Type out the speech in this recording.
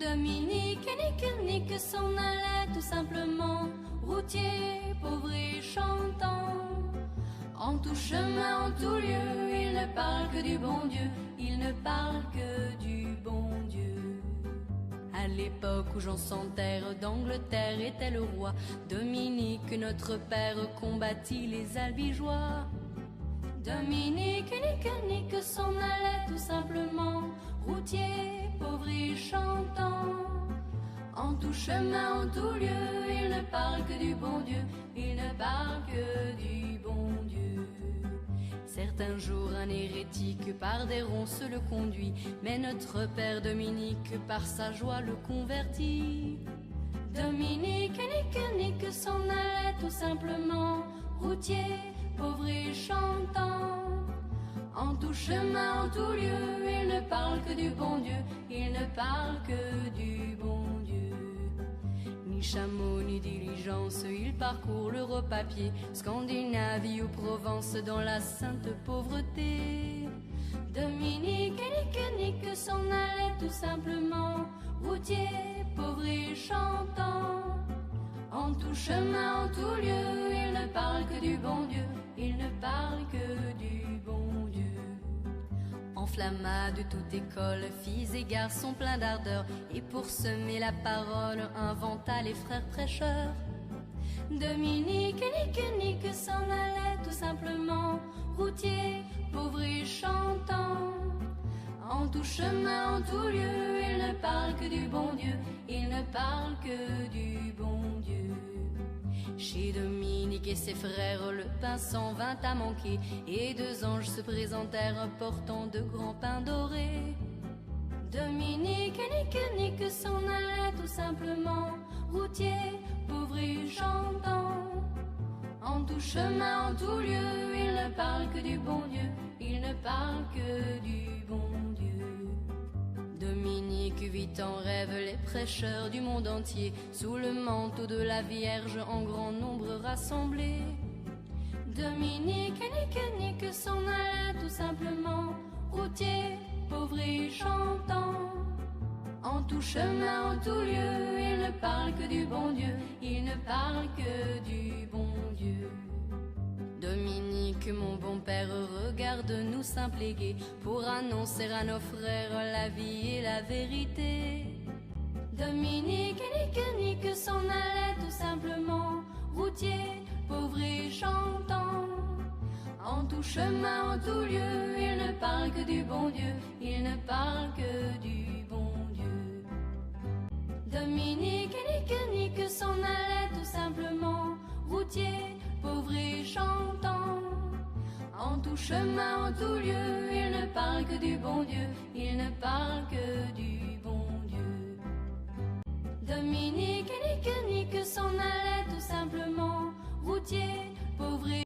Dominique nique s'en allait tout simplement, routier, pauvre et chantant. En tout chemin, en tout lieu, il ne parle que du bon Dieu, il ne parle que du bon Dieu. À l'époque où Jean sans terre d'Angleterre était le roi, Dominique, notre père, combattit les albigeois. Dominique nique s'en allait tout simplement, routier, pauvre et chantant. En tout chemin, en tout lieu, il ne parle que du bon Dieu, il ne parle que du bon Dieu. Certains jours, un hérétique par des ronces le conduit, mais notre père Dominique par sa joie le convertit. Dominique nique s'en allait tout simplement, routier, pauvre et chantant. En tout chemin, en tout lieu, il ne parle que du bon Dieu, il ne parle que du bon Dieu. Ni chameau, ni diligence, il parcourt l'Europe à pied, Scandinavie ou Provence dans la sainte pauvreté. Dominique nique s'en allait tout simplement, routier, pauvre et chantant. En tout chemin, en tout lieu, il ne parle que du bon Dieu, il ne parle que du bon Dieu. Enflamma de toute école, filles et garçons pleins d'ardeur, et pour semer la parole, inventa les frères prêcheurs. Dominique nique s'en allait tout simplement, routier, pauvre et chantant. En tout chemin, en tout lieu, il ne parle que du bon Dieu, il ne parle que du bon Dieu. Chez Dominique et ses frères, le pain s'en vint à manquer, et deux anges se présentèrent portant de grands pains dorés. Dominique nique s'en allait tout simplement, routier, pauvre et chantant. En tout chemin, en tout lieu, il ne parle que du bon Dieu, il ne parle que du bon Dieu. Dominique vit en rêve les prêcheurs du monde entier, sous le manteau de la Vierge en grand nombre rassemblés. Dominique nique s'en allait tout simplement, routier, pauvre et chantant. En tout chemin, en tout lieu, il ne parle que du bon Dieu, il ne parle que du bon Dieu. Dominique, mon bon père, regarde-nous simple et gai, pour annoncer à nos frères la vie et la vérité. Dominique nique s'en allait tout simplement, routier, pauvre et chantant. En tout chemin, en tout lieu, il ne parle que du bon Dieu, il ne parle que du bon Dieu. Dominique nique s'en allait tout simplement, routier, pauvre et chantant. En tout chemin, en tout lieu, il ne parle que du bon Dieu, il ne parle que du bon Dieu. Dominique nique s'en allait tout simplement, routier, pauvre et